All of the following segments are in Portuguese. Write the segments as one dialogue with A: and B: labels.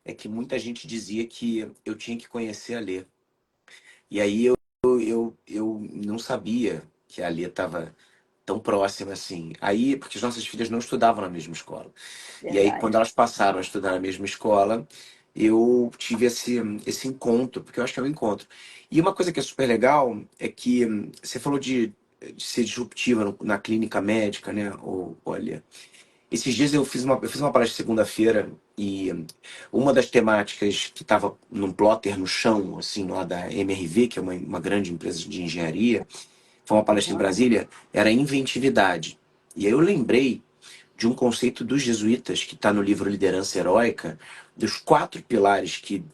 A: é que muita gente dizia que eu tinha que conhecer a Lê. E aí eu não sabia que a Lê estava tão próxima assim. Aí, porque as nossas filhas não estudavam na mesma escola. E aí, quando
B: Verdade.
A: elas passaram a estudar na mesma escola, eu tive esse encontro, porque eu acho que é um encontro. E uma coisa que é super legal é que você falou de ser disruptiva na clínica médica, né? Olha, esses dias eu fiz uma palestra segunda-feira e uma das temáticas que estava num plotter no chão, assim, lá da MRV, que é uma grande empresa de engenharia, foi uma palestra em
B: Aham.
A: Brasília, era inventividade. E aí eu lembrei de um conceito dos jesuítas que está no livro Liderança Heróica, dos 4 pilares que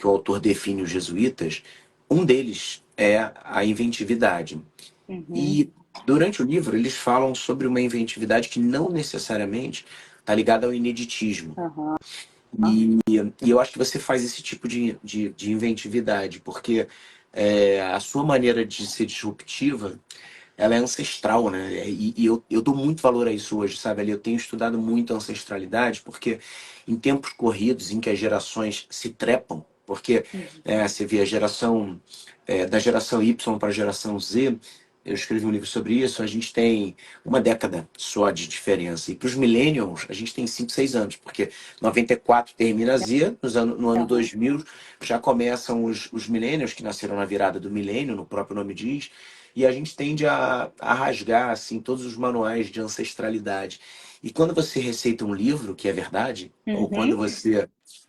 A: o autor define os jesuítas. Um deles é a inventividade.
B: Uhum.
A: E durante o livro eles falam sobre uma inventividade que não necessariamente está ligada ao ineditismo.
B: Aham.
A: E eu acho que você faz esse tipo de inventividade, porque a sua maneira de ser disruptiva, ela é ancestral, né? E eu dou muito valor a isso hoje, sabe? Ali eu tenho estudado muito a ancestralidade, porque em tempos corridos, em que as gerações se trepam, porque
B: Uhum.
A: você vê a geração, da geração Y para a geração Z, eu escrevi um livro sobre isso, a gente tem uma década só de diferença. E para os millennials, a gente tem 5, 6 anos, porque 94 termina a Z, no ano
B: Aham.
A: 2000 já começam os millennials, que nasceram na virada do milênio, no próprio nome diz, e a gente tende a rasgar assim todos os manuais de ancestralidade. E quando você receita um livro, que é verdade,
B: Uhum.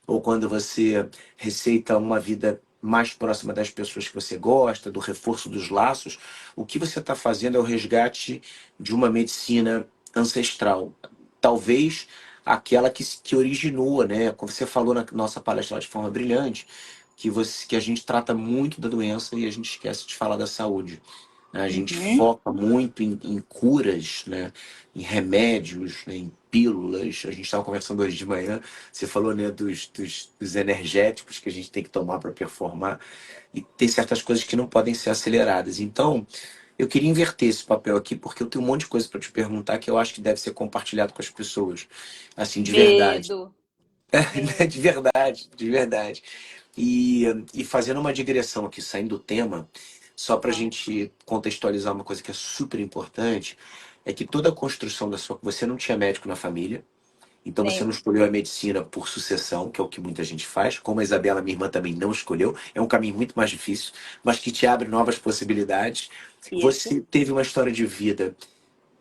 A: ou quando você receita uma vida mais próxima das pessoas que você gosta, do reforço dos laços, o que você está fazendo é o resgate de uma medicina ancestral. Talvez aquela que originou, né? Como você falou na nossa palestra lá de forma brilhante, que a gente trata muito da doença e a gente esquece de falar da saúde. A gente
B: Uhum.
A: foca muito em curas, né? Em remédios, né? Em pílulas. A gente estava conversando hoje de manhã, você falou, né, dos energéticos que a gente tem que tomar para performar. E tem certas coisas que não podem ser aceleradas. Então, eu queria inverter esse papel aqui, porque eu tenho um monte de coisa para te perguntar que eu acho que deve ser compartilhado com as pessoas. Assim, de verdade.
B: Medo. Medo.
A: De verdade, de verdade. E, e fazendo uma digressão aqui, saindo do tema, só para a
B: Aham.
A: gente contextualizar uma coisa que é super importante, é que toda a construção da sua... Você não tinha médico na família, então você não
B: Nenhum.
A: escolheu a medicina por sucessão, que é o que muita gente faz, como a Isabela, minha irmã, também não escolheu. É um caminho muito mais difícil, mas que te abre novas possibilidades.
B: Isso.
A: Você teve uma história de vida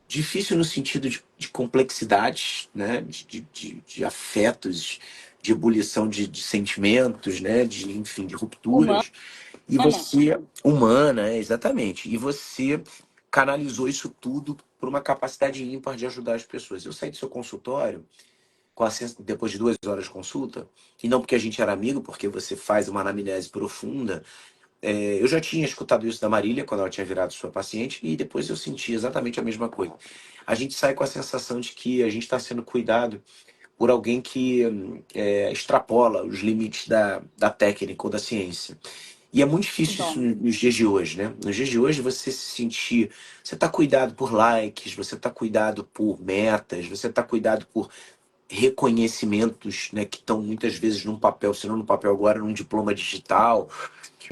A: difícil no sentido de complexidades, né? De afetos, de ebulição de sentimentos, né? Enfim, de
B: Humana.
A: rupturas. E você, humana, exatamente. E você canalizou isso tudo por uma capacidade ímpar de ajudar as pessoas. Eu saí do seu consultório depois de 2 horas de consulta, e não porque a gente era amigo, porque você faz uma anamnese profunda. Eu já tinha escutado isso da Marília quando ela tinha virado sua paciente, e depois eu senti exatamente a mesma coisa. A gente sai com a sensação de que a gente está sendo cuidado por alguém que extrapola os limites da técnica ou da ciência. E é muito
B: Que
A: difícil isso
B: bom.
A: nos dias de hoje, né? Nos dias de hoje você se sentir, você está cuidado por likes, você está cuidado por metas, você está cuidado por reconhecimentos, né, que estão muitas vezes num papel, se não no papel agora, num diploma digital,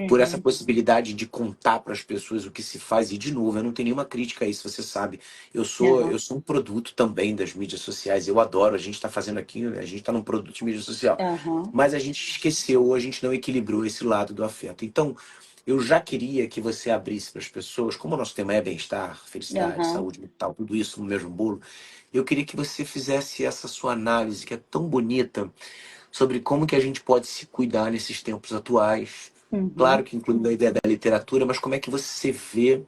A: por essa
B: Uhum.
A: possibilidade de contar para as pessoas o que se faz. E, de novo, eu não tenho nenhuma crítica a isso, você sabe. Eu sou,
B: Aham.
A: eu sou um produto também das mídias sociais. Eu adoro, a gente está fazendo aqui, a gente está num produto de mídia social.
B: Aham.
A: Mas a gente esqueceu, ou a gente não equilibrou esse lado do afeto. Então, eu já queria que você abrisse para as pessoas, como o nosso tema é bem-estar, felicidade,
B: Aham.
A: saúde mental, tudo isso no mesmo bolo, eu queria que você fizesse essa sua análise, que é tão bonita, sobre como que a gente pode se cuidar nesses tempos atuais. Claro
B: Uhum.
A: que incluindo a ideia da literatura, mas como é que você vê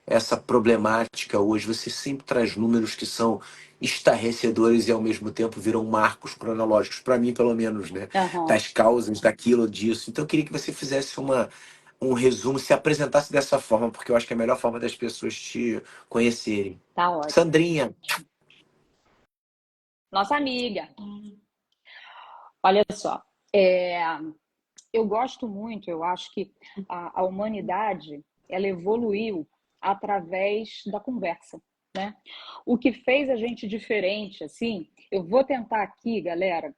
A: essa problemática hoje? Você sempre traz números que são estarrecedores e ao mesmo tempo viram marcos cronológicos, para mim pelo menos, né?
B: Aham.
A: Das causas, daquilo, disso. Então eu queria que você fizesse um resumo, se apresentasse dessa forma, porque eu acho que é a melhor forma das pessoas te conhecerem.
B: Tá ótimo.
A: Sandrinha,
B: Nossa amiga. Olha só. É, eu gosto muito, eu acho que a humanidade ela evoluiu através da conversa. né? O que fez a gente diferente, assim, eu vou tentar aqui, galera,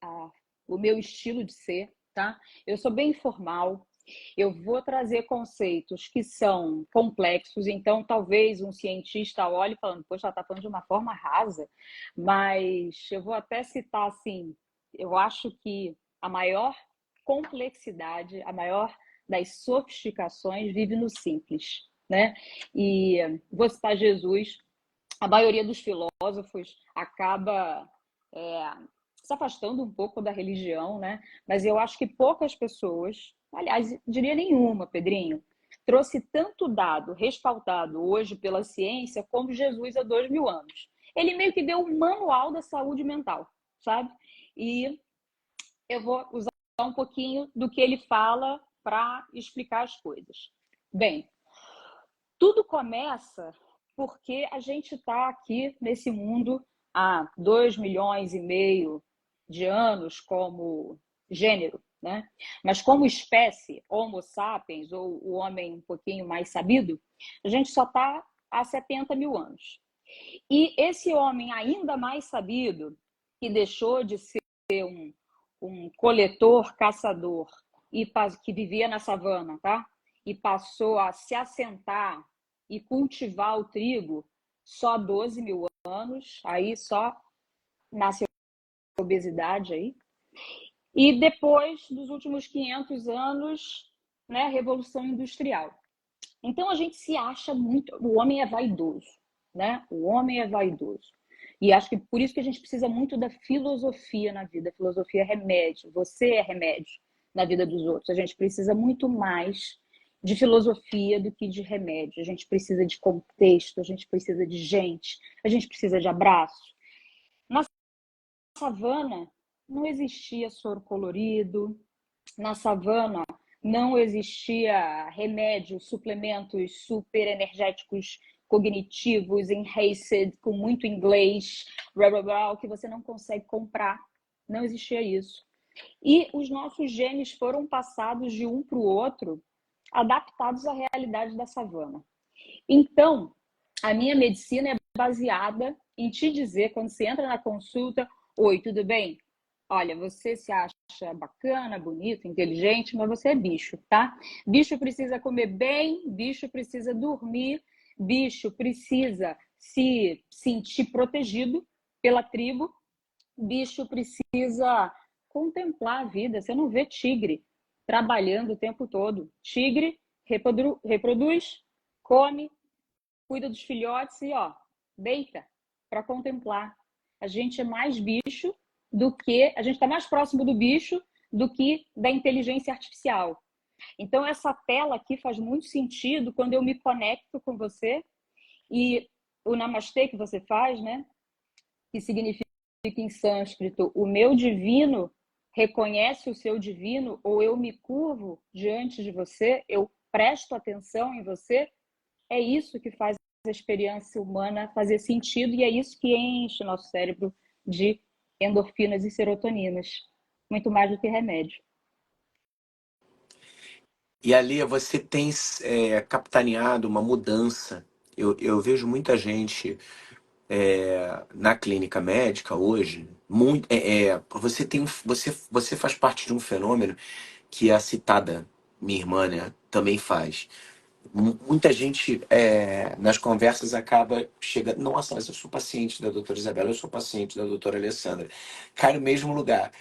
B: a- o meu estilo de ser, tá? Eu sou bem informal, eu vou trazer conceitos que são complexos, então talvez um cientista olhe falando, poxa, ela está falando de uma forma rasa, mas eu vou até citar assim, eu acho que a maior complexidade, a maior das sofisticações vive no simples, né? E vou citar Jesus, a maioria dos filósofos acaba é, se afastando um pouco da religião, né? Mas eu acho que poucas pessoas, aliás, diria nenhuma, Pedrinho, trouxe tanto dado respaldado hoje pela ciência como Jesus há 2000 anos. Ele meio que deu um manual da saúde mental, sabe? E eu vou usar um pouquinho do que ele fala para explicar as coisas. Bem, tudo começa porque a gente está aqui nesse mundo há 2,5 milhões de anos como gênero, né? Mas como espécie, Homo sapiens, ou o homem um pouquinho mais sabido, a gente só está há 70 mil anos. E esse homem ainda mais sabido, que deixou de ser um coletor, caçador, e que vivia na savana, tá? E passou a se assentar e cultivar o trigo só 12 mil anos, aí só nasce a obesidade aí. E depois dos últimos 500 anos, né, Revolução Industrial. Então a gente se acha muito, o homem é vaidoso, né? O homem é vaidoso. E acho que por isso que a gente precisa muito da filosofia na vida. A filosofia é remédio, você é remédio na vida dos outros. A gente precisa muito mais de filosofia do que de remédio. A gente precisa de contexto, a gente precisa de gente, a gente precisa de abraço. Na savana não existia soro colorido, na savana não existia remédios, suplementos super energéticos cognitivos, enhanced, com muito inglês, blá, blá, blá, que você não consegue comprar. Não existia isso. E os nossos genes foram passados de um para o outro, adaptados à realidade da savana. Então, a minha medicina é baseada em te dizer, quando você entra na consulta, oi, tudo bem? Olha, você se acha bacana, bonito, inteligente, mas você é bicho, tá? Bicho precisa comer bem, bicho precisa dormir, bicho precisa se sentir protegido pela tribo, bicho precisa contemplar a vida. Você não vê tigre trabalhando o tempo todo. Tigre reproduz, come, cuida dos filhotes e, ó, deita para contemplar. A gente é mais bicho do que... A gente está mais próximo do bicho do que da inteligência artificial. Então, essa tela aqui faz muito sentido quando eu me conecto com você e o namastê que você faz, né? Que significa em sânscrito, o meu divino reconhece o seu divino, ou eu me curvo diante de você, eu presto atenção em você, é isso que faz a experiência humana fazer sentido e é isso que enche o nosso cérebro de endorfinas e serotoninas, muito mais do que remédio.
A: E ali você tem capitaneado uma mudança. Eu vejo muita gente na clínica médica hoje. Você faz parte de um fenômeno que a citada minha irmã, né, também faz. Muita gente nas conversas acaba chegando, nossa, mas eu sou paciente da doutora Isabela, eu sou paciente da doutora Alessandra. Cai no mesmo lugar.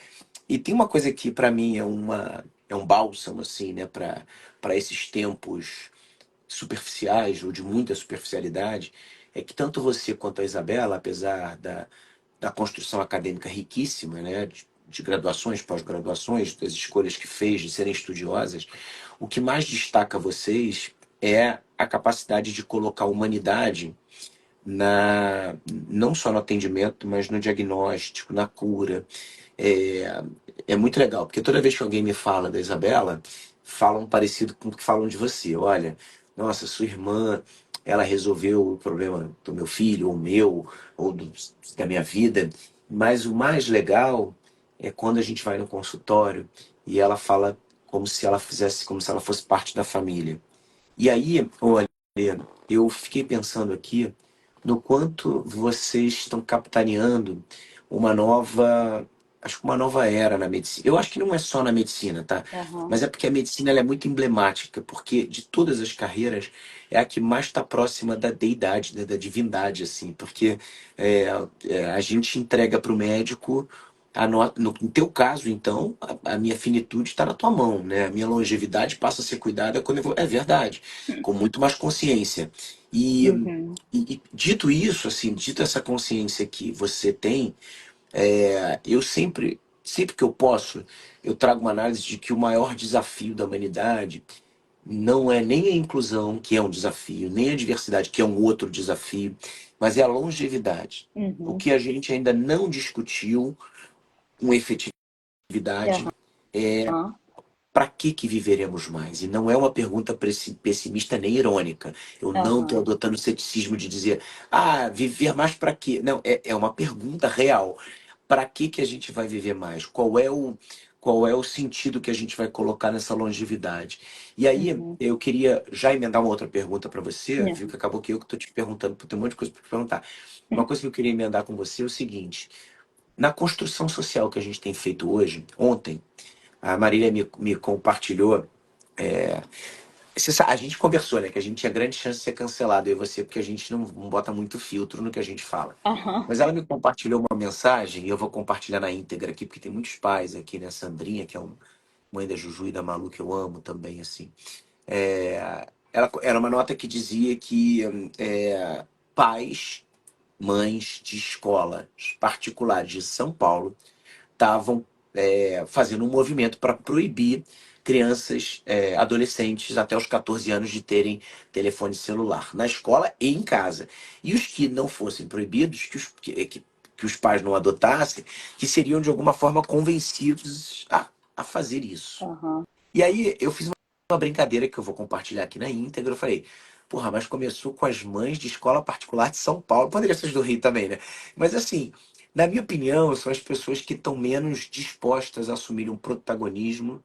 A: E tem uma coisa que para mim é um bálsamo assim, né, para esses tempos superficiais ou de muita superficialidade, é que tanto você quanto a Isabela, apesar da construção acadêmica riquíssima, né, de graduações, pós-graduações, das escolhas que fez, de serem estudiosas, o que mais destaca vocês é a capacidade de colocar a humanidade não só no atendimento, mas no diagnóstico, na cura. É, é muito legal, porque toda vez que alguém me fala da Isabela, falam parecido com o que falam de você. Olha, nossa, sua irmã, ela resolveu o problema do meu filho, ou meu, da minha vida. Mas o mais legal é quando a gente vai no consultório e ela fala como se ela fosse parte da família. E aí, olha, eu fiquei pensando aqui no quanto vocês estão capitaneando uma nova, acho que uma nova era na medicina. Eu acho que não é só na medicina, tá?
B: Aham,
A: Mas é porque a medicina ela é muito emblemática, porque de todas as carreiras é a que mais está próxima da deidade, da divindade, assim, porque é, a gente entrega para o médico no teu caso, então, a minha finitude está na tua mão, né? A minha longevidade passa a ser cuidada quando eu vou. É verdade, com muito mais consciência. E,
B: uhum,
A: e dito isso, assim, dito essa consciência que você tem, eu sempre que eu posso, eu trago uma análise de que o maior desafio da humanidade não é nem a inclusão, que é um desafio, nem a diversidade, que é um outro desafio, mas é a longevidade. O
B: uhum,
A: que a gente ainda não discutiu com efetividade é
B: aham,
A: para que viveremos mais? E não é uma pergunta pessimista nem irônica. Eu não estou
B: aham,
A: adotando o ceticismo de dizer, viver mais para quê? Não, é uma pergunta real. Para que a gente vai viver mais? Qual é o sentido que a gente vai colocar nessa longevidade? E aí,
B: uhum,
A: eu queria já emendar uma outra pergunta para você, viu
B: uhum,
A: que acabou que eu que estou te perguntando, porque tem um monte de coisa para te perguntar. Uma coisa que eu queria emendar com você é o seguinte: na construção social que a gente tem feito hoje, ontem, a Marília me compartilhou. A gente conversou, né? Que a gente tinha grande chance de ser cancelado, eu e você, porque a gente não bota muito filtro no que a gente fala.
B: aham,
A: Mas ela me compartilhou uma mensagem, e eu vou compartilhar na íntegra aqui, porque tem muitos pais aqui, né? Sandrinha, que é mãe da Juju e da Malu, que eu amo também, assim. Ela era uma nota que dizia que pais, mães de escolas particulares de São Paulo estavam fazendo um movimento para proibir crianças, adolescentes até os 14 anos de terem telefone celular na escola e em casa. E os que não fossem proibidos, que os pais não adotassem, que seriam de alguma forma convencidos a fazer isso.
B: aham,
A: E aí eu fiz uma brincadeira que eu vou compartilhar aqui na íntegra. Eu falei, porra, mas começou com as mães de escola particular de São Paulo. Poderia ser as do Rio também, né? Mas assim, na minha opinião, são as pessoas que estão menos dispostas a assumir um protagonismo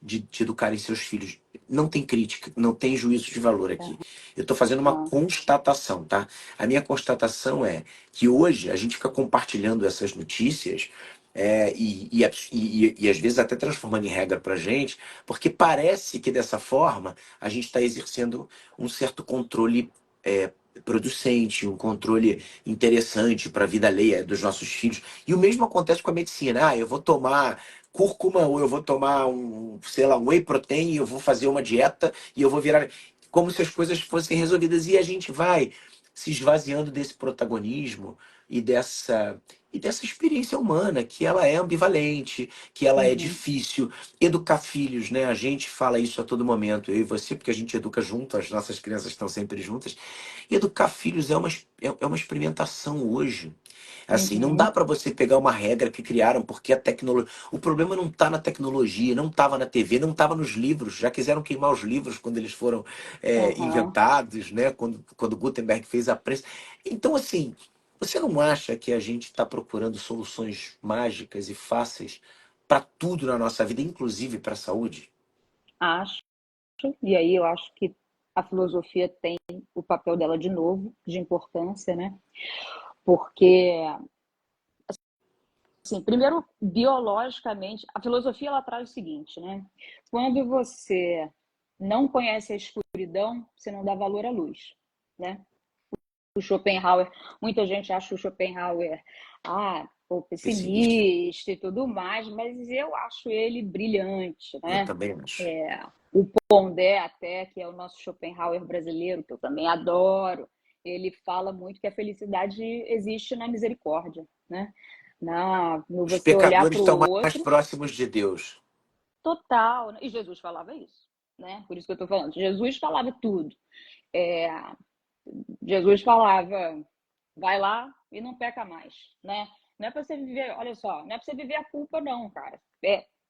A: de educarem seus filhos. Não tem crítica, não tem juízo de valor aqui. Eu estou fazendo uma
B: aham,
A: constatação, tá? A minha constatação é que hoje a gente fica compartilhando essas notícias e às vezes até transformando em regra para gente, porque parece que dessa forma a gente está exercendo um certo controle producente, um controle interessante para a vida alheia dos nossos filhos. E o mesmo acontece com a medicina. Eu vou tomar cúrcuma ou eu vou tomar sei lá, um whey protein, eu vou fazer uma dieta e eu vou virar como se as coisas fossem resolvidas e a gente vai se esvaziando desse protagonismo e dessa experiência humana, que ela é ambivalente, que ela é
B: uhum,
A: difícil. Educar filhos, né? A gente fala isso a todo momento, eu e você, porque a gente educa junto, as nossas crianças estão sempre juntas. E educar filhos é uma experimentação hoje. Assim, não dá
B: uhum,
A: para você pegar uma regra que criaram porque a tecnologia. O problema não está na tecnologia, não estava na TV, não estava nos livros. Já quiseram queimar os livros quando eles foram
B: aham.
A: inventados, né? Quando Gutenberg fez a prensa. Então, assim, você não acha que a gente está procurando soluções mágicas e fáceis para tudo na nossa vida, inclusive para a saúde?
B: Acho, e aí eu acho que a filosofia tem o papel dela de novo, de importância, né? Porque, assim, primeiro, biologicamente, a filosofia ela traz o seguinte, né? Quando você não conhece a escuridão, você não dá valor à luz, né? O Schopenhauer, muita gente acha o Schopenhauer
A: Pessimista?
B: pessimista e tudo mais, mas eu acho ele brilhante,
A: Eu
B: né?
A: também acho.
B: É, o Pondé até, que é o nosso Schopenhauer brasileiro, que eu também adoro, ele fala muito que a felicidade existe na misericórdia, né? No
A: Os
B: você olhar
A: pecadores
B: para o
A: estão mais
B: outro,
A: próximos de Deus.
B: total, né? E Jesus falava isso, né? Por isso que eu estou falando. Jesus falava tudo. É, Jesus falava, vai lá e não peca mais, né? Não é para você viver, olha só, não é para você viver a culpa não, cara.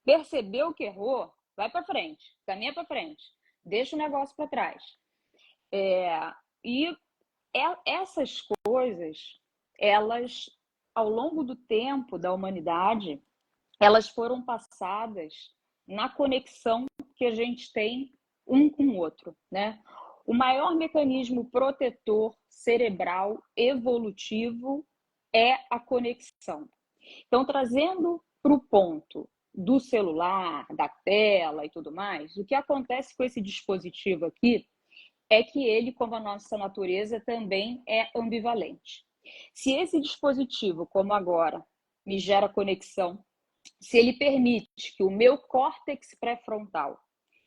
B: Percebeu que errou, vai para frente, caminha para frente, deixa o negócio para trás. E essas coisas, elas, ao longo do tempo da humanidade, elas foram passadas na conexão que a gente tem um com o outro, né? O maior mecanismo protetor cerebral evolutivo é a conexão. Então, trazendo para o ponto do celular, da tela e tudo mais, o que acontece com esse dispositivo aqui é que ele, como a nossa natureza, também é ambivalente. Se esse dispositivo, como agora, me gera conexão, se ele permite que o meu córtex pré-frontal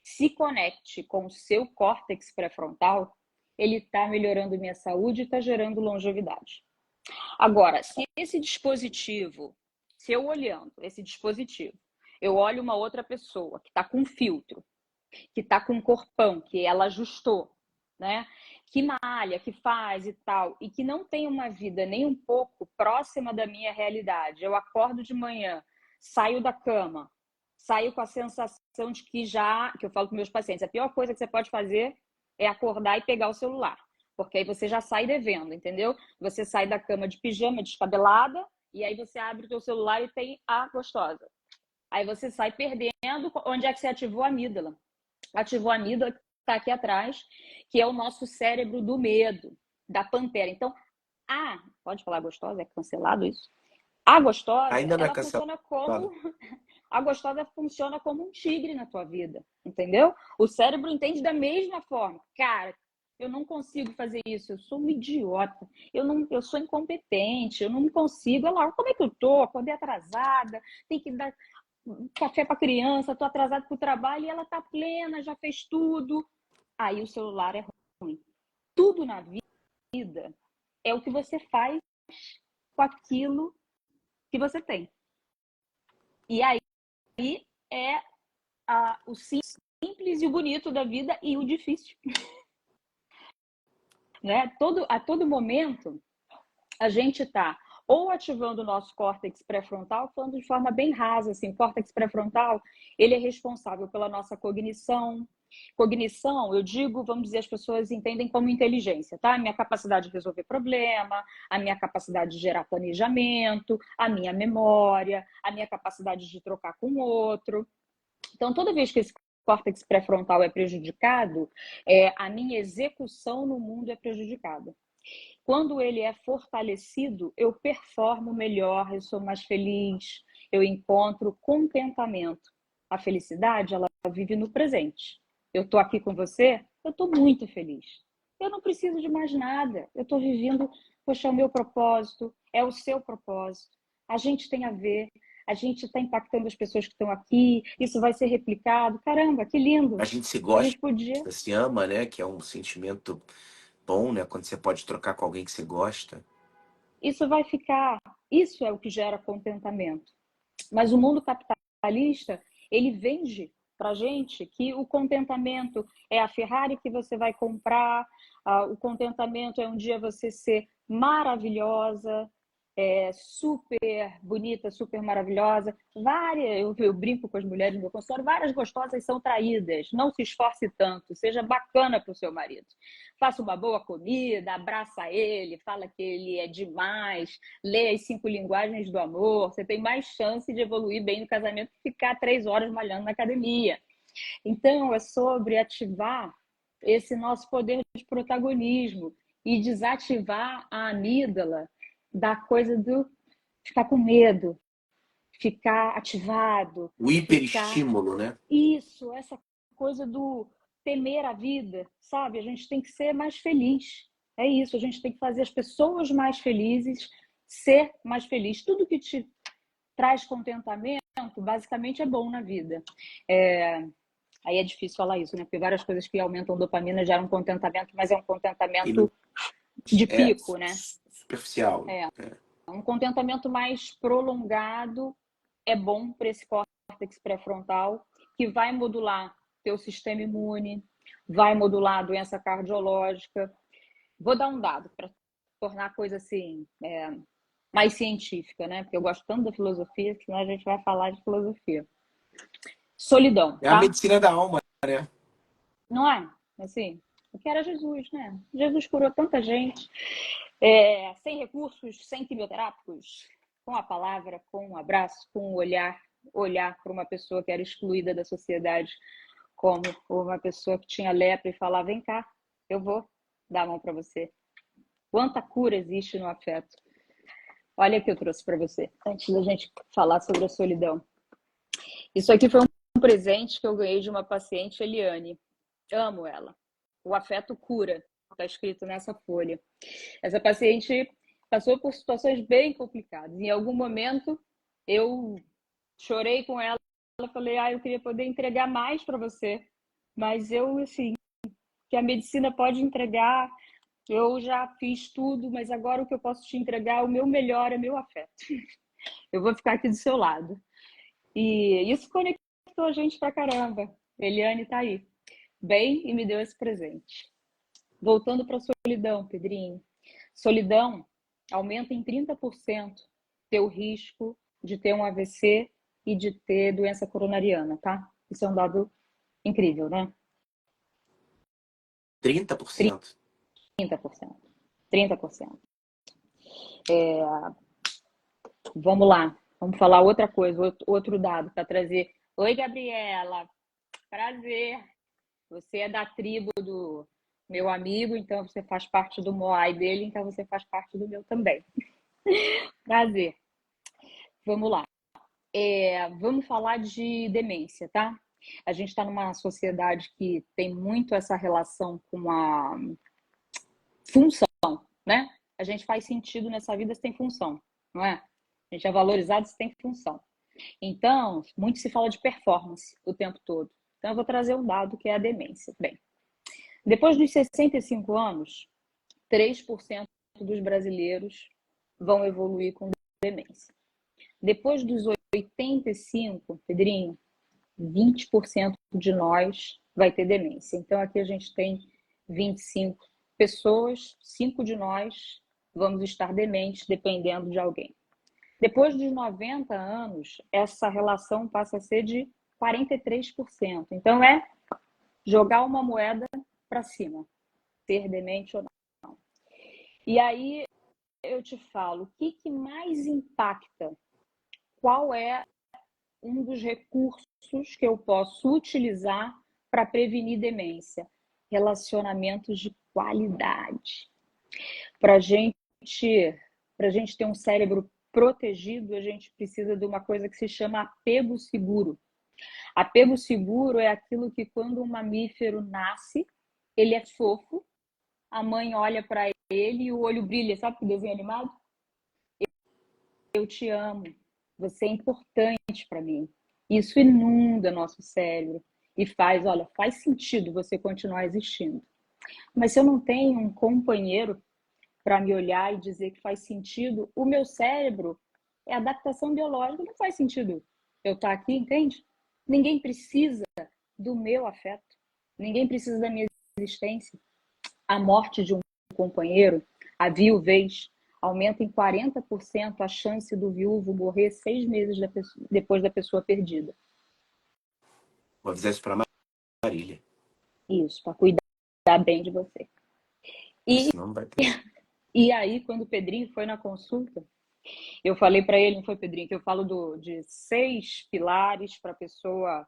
B: se conecte com o seu córtex pré-frontal, ele está melhorando minha saúde e está gerando longevidade. Agora, se esse dispositivo, se eu olhando esse dispositivo, eu olho uma outra pessoa que está com filtro, que está com um corpão, que ela ajustou, né? Que malha, que faz e tal, e que não tem uma vida nem um pouco próxima da minha realidade. Eu acordo de manhã, saio da cama, saio com a sensação de que eu falo com meus pacientes, a pior coisa que você pode fazer é acordar e pegar o celular, porque aí você já sai devendo, entendeu? Você sai da cama de pijama, descabelada, e aí você abre o teu celular e tem a gostosa. Aí você sai perdendo onde é que você ativou a amígdala. Ativou a amígdala, que está aqui atrás, que é o nosso cérebro do medo, da pantera. Então, pode falar gostosa? É cancelado isso? A gostosa,
A: Ainda não é
B: ela
A: cancelado.
B: funciona como a gostosa funciona como um tigre na tua vida, entendeu? O cérebro entende da mesma forma. Cara, eu não consigo fazer isso, eu sou um idiota, eu sou incompetente, eu não consigo. Olha lá, como é que eu tô? Acordei atrasada, tem que dar café para criança, tô atrasada para o trabalho e ela tá plena, já fez tudo. Aí o celular é ruim. Tudo na vida é o que você faz com aquilo que você tem. E aí é o simples e o bonito da vida e o difícil. Né? A todo momento, a gente está ou ativando o nosso córtex pré-frontal, falando de forma bem rasa, assim, o córtex pré-frontal, ele é responsável pela nossa cognição. Cognição, eu digo, vamos dizer, as pessoas entendem como inteligência, tá? A minha capacidade de resolver problema, a minha capacidade de gerar planejamento, a minha memória, a minha capacidade de trocar com o outro. Então, toda vez que esse córtex pré-frontal é prejudicado, a minha execução no mundo é prejudicada. Quando ele é fortalecido, eu performo melhor, eu sou mais feliz, eu encontro contentamento. A felicidade, ela vive no presente. Eu estou aqui com você, eu estou muito feliz. Eu não preciso de mais nada. Eu estou vivendo, poxa, é o meu propósito, é o seu propósito. A gente tem a ver, a gente está impactando as pessoas que estão aqui, isso vai ser replicado. Caramba, que lindo!
A: A gente se
B: A
A: gosta,
B: gente podia.
A: se ama, né? Que é um sentimento bom, né? Quando você pode trocar com alguém que você gosta.
B: Isso vai ficar. Isso é o que gera contentamento. Mas o mundo capitalista, ele vende para gente que o contentamento é a Ferrari que você vai comprar, o contentamento é um dia você ser maravilhosa, super bonita, super maravilhosa. Eu brinco com as mulheres no meu consultório, várias gostosas são traídas. Não se esforce tanto, seja bacana para o seu marido. Faça uma boa comida, abraça ele, fala que ele é demais, lê as 5 linguagens do amor. Você tem mais chance de evoluir bem no casamento que ficar 3 horas malhando na academia. Então, é sobre ativar esse nosso poder de protagonismo e desativar a amígdala da coisa do ficar com medo, ficar ativado,
A: O
B: ficar
A: hiperestímulo, né?
B: isso, essa coisa do temer a vida, sabe? A gente tem que ser mais feliz. É isso, a gente tem que fazer as pessoas mais felizes, ser mais feliz. Tudo que te traz contentamento, basicamente, é bom na vida. Aí é difícil falar isso, né? Porque várias coisas que aumentam dopamina geram contentamento, mas é um
A: E não
B: contentamento de
A: é
B: pico, né?
A: superficial.
B: É.
A: É.
B: Um contentamento mais prolongado é bom para esse córtex pré-frontal, que vai modular teu sistema imune, vai modular a doença cardiológica. Vou dar um dado para tornar a coisa assim mais científica, né? Porque eu gosto tanto da filosofia, que senão a gente vai falar de filosofia. Solidão,
A: É a
B: tá?
A: medicina da alma, né?
B: Não é? Assim, o que era Jesus, né? Jesus curou tanta gente, sem recursos, sem quimioterápicos, com a palavra, com um abraço, com um olhar para uma pessoa que era excluída da sociedade, como uma pessoa que tinha lepra e falar, vem cá. Eu vou dar a mão para você. Quanta cura existe no afeto. Olha o que eu trouxe para você, antes da gente falar sobre a solidão. Isso aqui foi um presente que eu ganhei de uma paciente, Eliane. Amo ela. O afeto cura, está escrito nessa folha. Essa paciente passou por situações bem complicadas. Em algum momento, eu chorei com ela, falei, eu queria poder entregar mais para você, mas eu, assim, que a medicina pode entregar, eu já fiz tudo, mas agora o que eu posso te entregar, o meu melhor é meu afeto. Eu vou ficar aqui do seu lado. E isso conectou a gente pra caramba. Eliane tá aí, bem, e me deu esse presente. Voltando para a solidão, Pedrinho. Solidão aumenta em 30% teu risco de ter um AVC e de ter doença coronariana, tá? Isso é um dado incrível, né?
A: 30%?
B: 30%. 30%. Vamos lá. Vamos falar outra coisa, outro dado para trazer. Oi, Gabriela. Prazer. Você é da tribo do meu amigo, então você faz parte do Moai dele, então você faz parte do meu também. Prazer. Vamos lá. Vamos falar de demência, tá? A gente está numa sociedade que tem muito essa relação com a função, né? A gente faz sentido nessa vida se tem função, não é? A gente é valorizado se tem função. Então, muito se fala de performance o tempo todo. Então, eu vou trazer um dado que é a demência. Bem, depois dos 65 anos, 3% dos brasileiros vão evoluir com demência. Depois dos 85, Pedrinho, 20% de nós vai ter demência. Então, aqui a gente tem 25 pessoas, 5 de nós vamos estar dementes, dependendo de alguém. Depois dos 90 anos, essa relação passa a ser de 43%. Então, é jogar uma moeda para cima, ser demente ou não. E aí, eu te falo, o que mais impacta? Qual é um dos recursos que eu posso utilizar para prevenir demência? Relacionamentos de qualidade. Para gente ter um cérebro protegido, a gente precisa de uma coisa que se chama apego seguro. Apego seguro é aquilo que quando um mamífero nasce, ele é fofo, a mãe olha para ele e o olho brilha, sabe que desenho animado? Eu te amo, você é importante para mim. Isso inunda nosso cérebro e faz sentido você continuar existindo. Mas se eu não tenho um companheiro para me olhar e dizer que faz sentido, o meu cérebro é adaptação biológica, não faz sentido eu estar aqui, entende? Ninguém precisa do meu afeto, ninguém precisa da minha existência. A morte de um companheiro, a viuvez, aumenta em 40% a chance do viúvo morrer 6 meses depois da pessoa perdida.
A: Vou avisar isso pra Marília.
B: Isso, para cuidar bem de você.
A: Senão não vai ter.
B: E aí, quando o Pedrinho foi na consulta, eu falei para ele, não foi, Pedrinho, que eu falo de 6 pilares para a pessoa.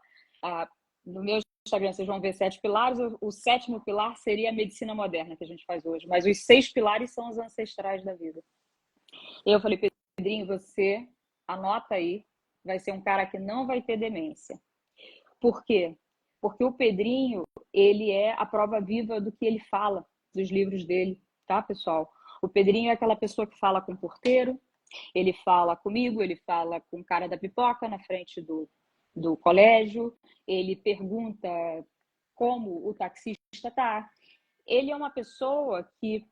B: No meu Instagram vocês vão ver 7 pilares, o 7º pilar seria a medicina moderna que a gente faz hoje, mas os 6 pilares são os ancestrais da vida. Eu falei, Pedrinho, você anota aí, vai ser um cara que não vai ter demência. Por quê? Porque o Pedrinho, ele é a prova viva do que ele fala, dos livros dele, tá, pessoal? O Pedrinho é aquela pessoa que fala com o porteiro, ele fala comigo, ele fala com o cara da pipoca na frente do colégio, ele pergunta como o taxista tá. Ele é uma pessoa que,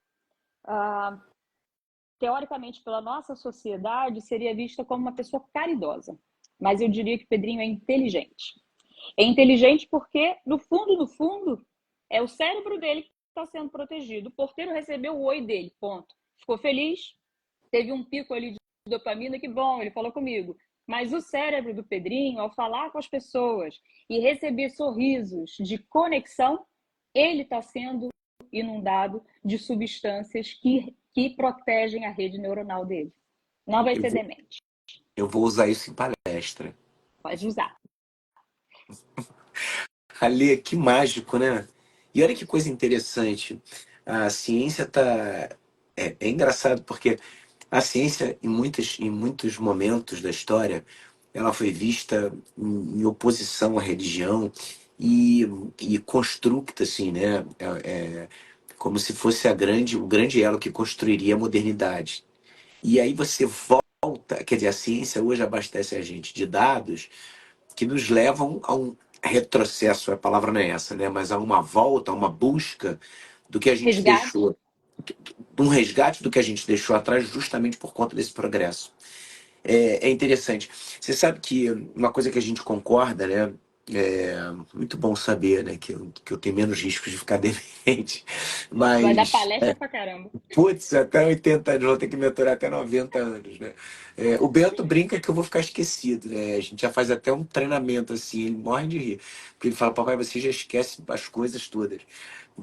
B: teoricamente, pela nossa sociedade, seria vista como uma pessoa caridosa. Mas eu diria que Pedrinho é inteligente. É inteligente porque, no fundo, é o cérebro dele que está sendo protegido. O porteiro recebeu o oi dele, ponto. Ficou feliz, teve um pico ali de dopamina, que bom, ele falou comigo. Mas o cérebro do Pedrinho, ao falar com as pessoas e receber sorrisos de conexão, ele está sendo inundado de substâncias que protegem a rede neuronal dele. Não vai ser demente.
A: Eu vou usar isso em palestra.
B: Pode usar.
A: Ali, que mágico, né? E olha que coisa interessante. A ciência tá. É engraçado porque a ciência, em muitos momentos da história, ela foi vista em oposição à religião e, e constructa, assim, né? Como se fosse o grande elo que construiria a modernidade. E aí você volta, quer dizer, a ciência hoje abastece a gente de dados que nos levam a um retrocesso, a palavra não é essa, né? Mas a uma volta, a uma busca do que a gente
B: Resgate?
A: deixou, de um resgate do que a gente deixou atrás justamente por conta desse progresso. É interessante. Você sabe que uma coisa que a gente concorda, né? É muito bom saber, né? Que eu tenho menos riscos de ficar demente.
B: Vai dar
A: Mas
B: palestra pra caramba.
A: putz, até 80 anos, vou ter que mentorar até 90 anos, né? O Bento brinca que eu vou ficar esquecido, né? A gente já faz até um treinamento assim, ele morre de rir. Porque ele fala, papai, você já esquece as coisas todas.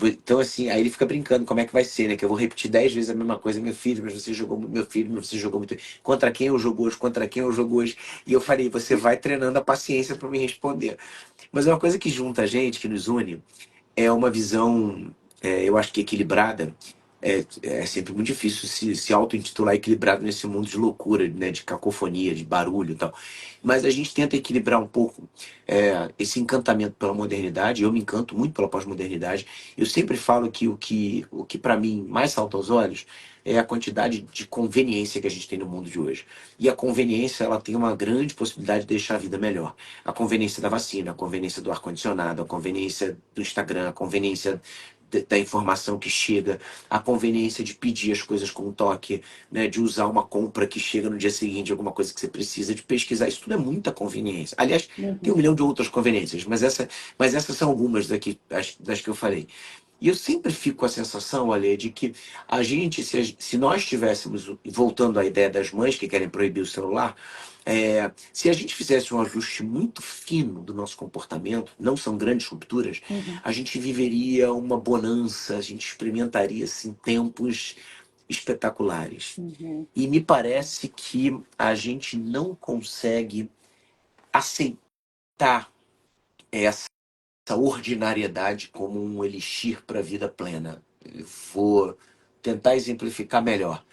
A: Então, assim, aí ele fica brincando como é que vai ser, né? Que eu vou repetir 10 vezes a mesma coisa, meu filho, mas você jogou muito, meu filho, mas você jogou muito. Contra quem eu jogo hoje, contra quem eu jogo hoje. E eu falei, você vai treinando a paciência para me responder. Mas é uma coisa que junta a gente, que nos une, é uma visão, eu acho que equilibrada. É sempre muito difícil se auto-intitular equilibrado nesse mundo de loucura, né, de cacofonia, de barulho e tal. Mas a gente tenta equilibrar um pouco esse encantamento pela modernidade. Eu me encanto muito pela pós-modernidade. Eu sempre falo que o que para mim mais salta aos olhos é a quantidade de conveniência que a gente tem no mundo de hoje. E a conveniência, ela tem uma grande possibilidade de deixar a vida melhor. A conveniência da vacina, a conveniência do ar-condicionado, a conveniência do Instagram, a conveniência da informação que chega, a conveniência de pedir as coisas com um toque, né, de usar uma compra que chega no dia seguinte, alguma coisa que você precisa, de pesquisar. Isso tudo é muita conveniência. Aliás, tem um
B: Uhum,
A: milhão de outras conveniências, mas essas são algumas das que eu falei. E eu sempre fico com a sensação, Ale, de que a gente, se nós tivéssemos, voltando à ideia das mães que querem proibir o celular, se a gente fizesse um ajuste muito fino do nosso comportamento, não são grandes rupturas,
B: uhum,
A: a gente viveria uma bonança, a gente experimentaria assim, tempos espetaculares.
B: uhum,
A: E me parece que a gente não consegue aceitar essa ordinariedade como um elixir para a vida plena. Eu vou tentar exemplificar melhor.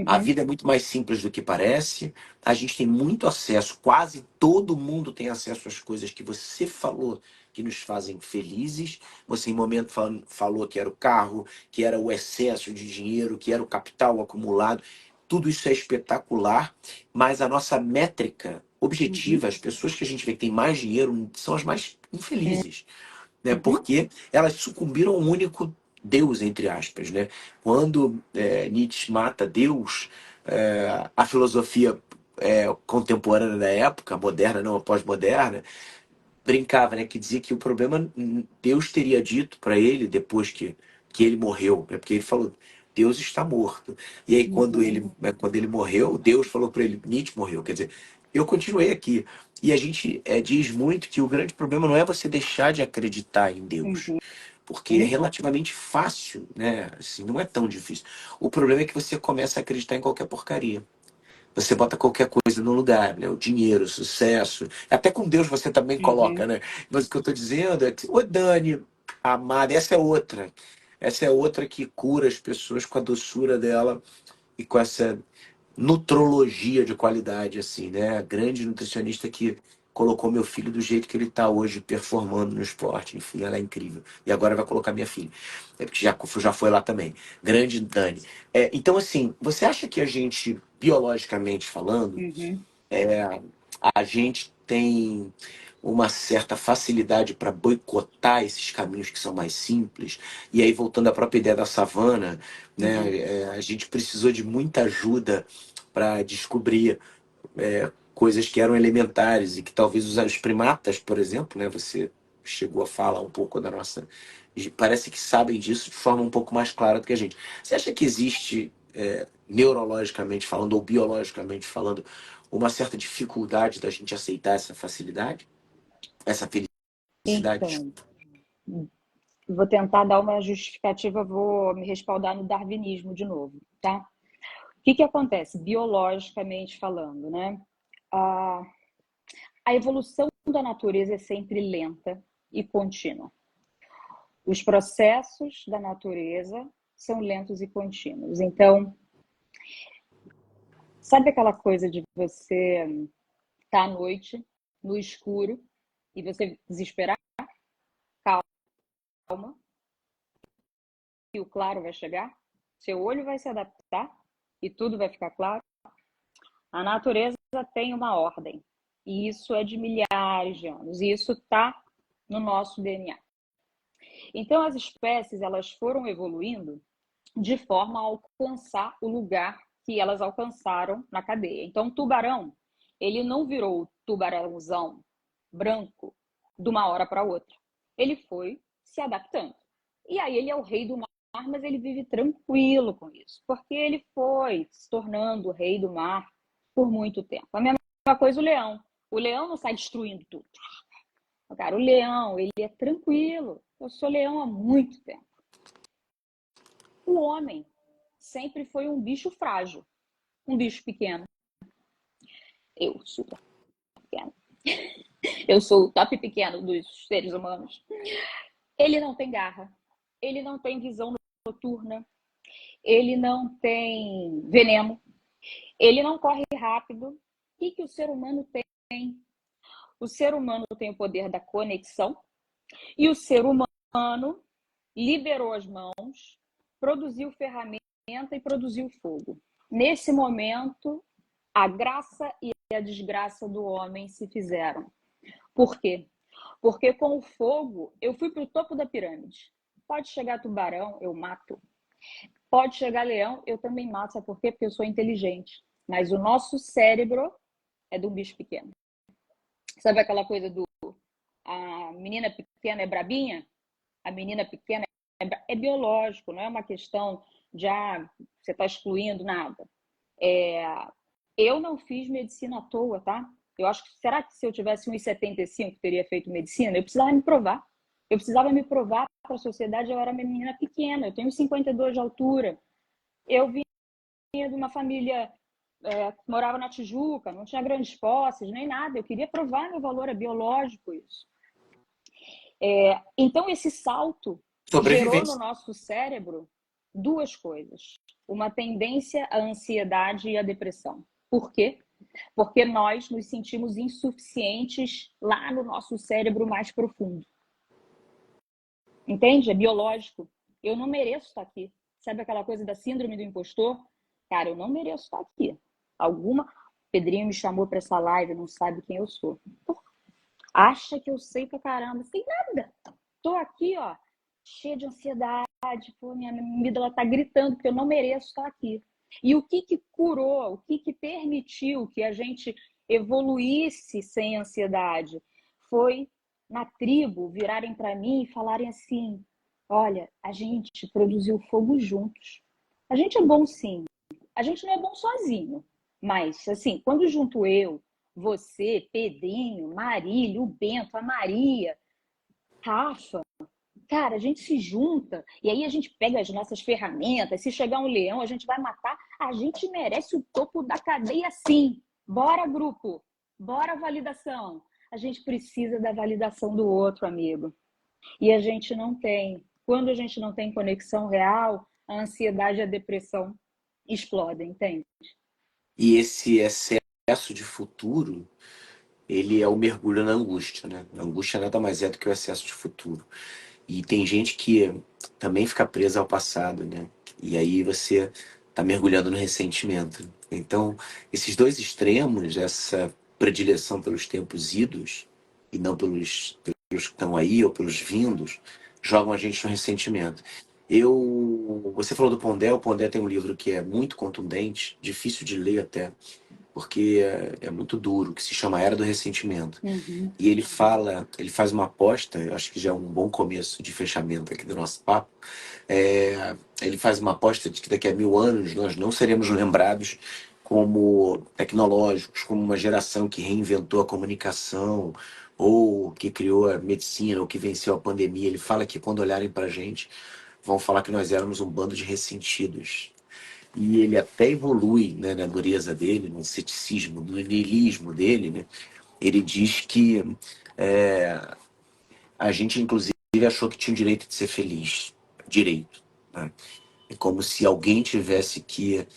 A: A
B: uhum,
A: vida é muito mais simples do que parece. A gente tem muito acesso, quase todo mundo tem acesso às coisas que você falou que nos fazem felizes. Você, em momento, falou que era o carro, que era o excesso de dinheiro, que era o capital acumulado. Tudo isso é espetacular, mas a nossa métrica
B: uhum,
A: objetiva, as pessoas que a gente vê que têm mais dinheiro, são as mais infelizes, né?
B: uhum,
A: Porque elas sucumbiram a um único Deus, entre aspas, né? Quando Nietzsche mata Deus, a filosofia contemporânea da época, moderna, não a pós-moderna, brincava, né? Que dizia que o problema Deus teria dito para ele depois que ele morreu, né? Porque ele falou Deus está morto. E aí
B: uhum,
A: quando ele morreu, Deus falou para ele Nietzsche morreu. Quer dizer, eu continuei aqui. E a gente diz muito que o grande problema não é você deixar de acreditar em Deus,
B: uhum,
A: porque é
B: sim,
A: relativamente fácil, né? Assim, não é tão difícil. O problema é que você começa a acreditar em qualquer porcaria. Você bota qualquer coisa no lugar, né? O dinheiro, o sucesso. Até com Deus você também coloca,
B: uhum,
A: né? Mas o que eu estou dizendo é que, ô Dani, amada, essa é outra. Essa é outra que cura as pessoas com a doçura dela e com essa nutrologia de qualidade, assim, né? A grande nutricionista que colocou meu filho do jeito que ele está hoje, performando no esporte. Enfim, ela é incrível. E agora vai colocar minha filha. Porque já foi lá também. Grande Dani. Então, assim, você acha que a gente, biologicamente falando,
B: uhum,
A: a gente tem uma certa facilidade para boicotar esses caminhos que são mais simples? E aí, voltando à própria ideia da savana,
B: uhum,
A: né, a gente precisou de muita ajuda para descobrir coisas que eram elementares e que talvez os primatas, por exemplo, né, você chegou a falar um pouco da nossa. Parece que sabem disso de forma um pouco mais clara do que a gente. Você acha que existe, neurologicamente falando ou biologicamente falando, uma certa dificuldade da gente aceitar essa facilidade? Essa felicidade?
B: então, vou tentar dar uma justificativa, vou me respaldar no darwinismo de novo, tá? O que que acontece, biologicamente falando, né? A, a evolução da natureza é sempre lenta e contínua. Os processos da natureza são lentos e contínuos. Então, sabe aquela coisa de você estar à noite, no escuro, e você desesperar? Calma, e o claro vai chegar? Seu olho vai se adaptar e tudo vai ficar claro? A natureza tem uma ordem, e isso é de milhares de anos, e isso está no nosso DNA. Então, as espécies elas foram evoluindo de forma a alcançar o lugar que elas alcançaram na cadeia. Então, o tubarão, ele não virou o tubarãozão branco de uma hora para outra. Ele foi se adaptando. E aí ele é o rei do mar, mas ele vive tranquilo com isso, porque ele foi se tornando o rei do mar por muito tempo. A mesma coisa o leão. O leão não sai destruindo tudo. Cara, o leão, ele é tranquilo. Eu sou leão há muito tempo. O homem sempre foi um bicho frágil, um bicho pequeno. Eu, super pequeno. Eu sou o top pequeno dos seres humanos. Ele não tem garra, ele não tem visão noturna, ele não tem veneno, ele não corre rápido. O que o ser humano tem? O ser humano tem o poder da conexão e o ser humano liberou as mãos, produziu ferramenta e produziu fogo. Nesse momento, a graça e a desgraça do homem se fizeram. Por quê? Porque com o fogo, eu fui para o topo da pirâmide. Pode chegar tubarão, eu mato. Pode chegar leão, eu também mato. Sabe por quê? Porque eu sou inteligente. Mas o nosso cérebro é de um bicho pequeno. Sabe aquela coisa do a menina pequena é brabinha? A menina pequena é biológico, não é uma questão de você está excluindo nada. Eu não fiz medicina à toa, tá? Eu acho que, será que se eu tivesse 1,75 teria feito medicina? Eu precisava me provar. Eu precisava me provar para a sociedade, eu era uma menina pequena, eu tenho 52 de altura. Eu vinha de uma família que morava na Tijuca, não tinha grandes posses, nem nada. Eu queria provar meu valor, é biológico isso. Então, esse salto gerou no nosso cérebro duas coisas. Uma tendência à ansiedade e à depressão. Por quê? Porque nós nos sentimos insuficientes lá no nosso cérebro mais profundo. Entende? É biológico. Eu não mereço estar aqui. Sabe aquela coisa da síndrome do impostor? Cara, eu não mereço estar aqui. Pedrinho me chamou para essa live, não sabe quem eu sou. Acha que eu sei pra caramba. Sem nada. Tô aqui, ó, cheia de ansiedade. Pô, minha amígdala tá gritando porque eu não mereço estar aqui. E o que curou, o que permitiu que a gente evoluísse sem ansiedade foi na tribo virarem para mim e falarem assim: olha, a gente produziu fogo juntos. A gente é bom sim. A gente não é bom sozinho. Mas, assim, quando junto eu, você, Pedrinho, Marília, o Bento, a Maria, Rafa, cara, a gente se junta e aí a gente pega as nossas ferramentas. Se chegar um leão, a gente vai matar. A gente merece o topo da cadeia, sim. Bora, grupo. Bora, validação. A gente precisa da validação do outro, amigo. E a gente não tem. Quando a gente não tem conexão real, a ansiedade e a depressão explodem, entende?
A: E esse excesso de futuro, ele é o mergulho na angústia, né? A angústia nada mais é do que o excesso de futuro. E tem gente que também fica presa ao passado, né? E aí você tá mergulhando no ressentimento. Então, esses dois extremos, essa predileção pelos tempos idos e não pelos que estão aí ou pelos vindos, jogam a gente no ressentimento. Você falou do Pondé, o Pondé tem um livro que é muito contundente, difícil de ler até, porque é muito duro, que se chama Era do Ressentimento.
B: Uhum.
A: E ele faz uma aposta, eu acho que já é um bom começo de fechamento aqui do nosso papo. Ele faz uma aposta de que daqui a 1000 anos nós não seremos lembrados como tecnológicos, como uma geração que reinventou a comunicação, ou que criou a medicina, ou que venceu a pandemia. Ele fala que quando olharem para a gente, vão falar que nós éramos um bando de ressentidos. E ele até evolui, né, na dureza dele, no ceticismo, no niilismo dele, né? Ele diz que a gente, inclusive, achou que tinha o direito de ser feliz. Direito, né? É como se alguém tivesse que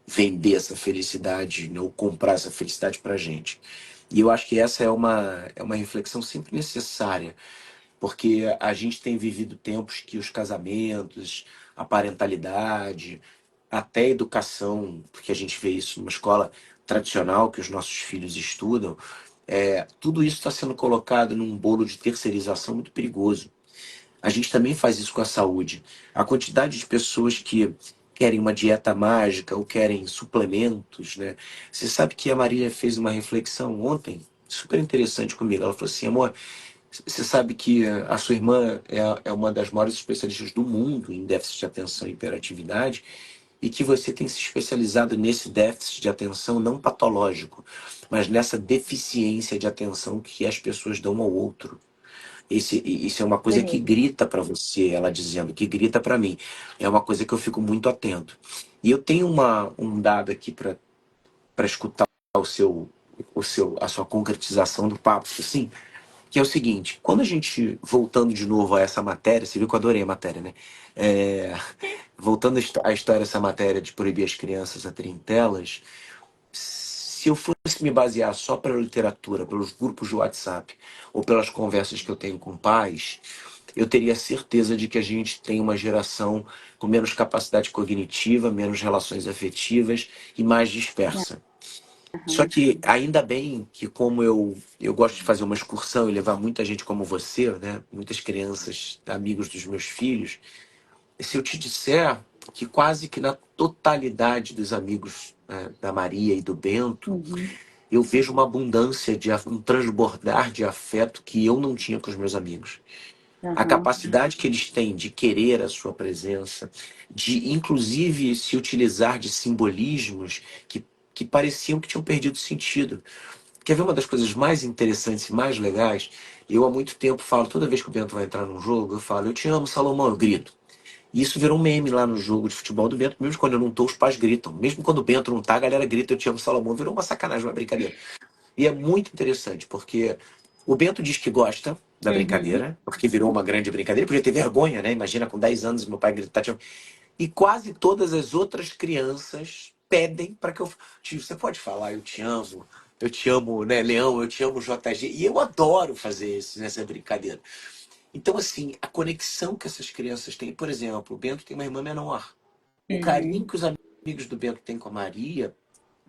A: vender essa felicidade, né, ou comprar essa felicidade pra gente. E eu acho que essa é uma reflexão sempre necessária, porque a gente tem vivido tempos que os casamentos, a parentalidade, até a educação, porque a gente vê isso numa escola tradicional que os nossos filhos estudam, tudo isso está sendo colocado num bolo de terceirização muito perigoso. A gente também faz isso com a saúde. A quantidade de pessoas que querem uma dieta mágica ou querem suplementos, né? Você sabe que a Marília fez uma reflexão ontem, super interessante comigo. Ela falou assim, amor, você sabe que a sua irmã é uma das maiores especialistas do mundo em déficit de atenção e hiperatividade e que você tem se especializado nesse déficit de atenção não patológico, mas nessa deficiência de atenção que as pessoas dão ao outro. Isso é uma coisa que
B: Terrível.
A: grita para você, ela dizendo, que grita para mim. É uma coisa que eu fico muito atento. E eu tenho um dado aqui para escutar a sua concretização do papo, assim, que é o seguinte: quando a gente, voltando de novo a essa matéria, você viu que eu adorei a matéria, né? É, voltando à história dessa matéria de proibir as crianças a terem telas, se eu fosse me basear só pela literatura, pelos grupos de WhatsApp ou pelas conversas que eu tenho com pais, eu teria certeza de que a gente tem uma geração com menos capacidade cognitiva, menos relações afetivas e mais dispersa. Só
B: Uhum.
A: que ainda bem que como eu gosto de fazer uma excursão e levar muita gente como você, né, muitas crianças, amigos dos meus filhos, se eu te disser que quase que na totalidade dos amigos, né, da Maria e do Bento,
B: Uhum.
A: eu vejo uma abundância um transbordar de afeto que eu não tinha com os meus amigos. A
B: Uhum.
A: capacidade que eles têm de querer a sua presença, de inclusive se utilizar de simbolismos que pareciam que tinham perdido sentido. Quer ver uma das coisas mais interessantes e mais legais? Eu há muito tempo falo, toda vez que o Bento vai entrar num jogo, eu falo, eu te amo, Salomão, eu grito. E isso virou um meme lá no jogo de futebol do Bento, mesmo quando eu não tô, os pais gritam. Mesmo quando o Bento não tá, a galera grita, eu te amo, Salomão. Virou uma sacanagem, uma brincadeira. E é muito interessante, porque o Bento diz que gosta da
B: Uhum.
A: brincadeira, porque virou uma grande brincadeira, podia ter vergonha, né? Imagina com 10 anos meu pai gritar. E quase todas as outras crianças pedem para que eu. Tio, você pode falar, eu te amo, né, Leão, eu te amo, JG. E eu adoro fazer isso, nessa brincadeira. Então, assim, a conexão que essas crianças têm, por exemplo, o Bento tem uma irmã menor. O carinho
B: Uhum.
A: que os amigos do Bento têm com a Maria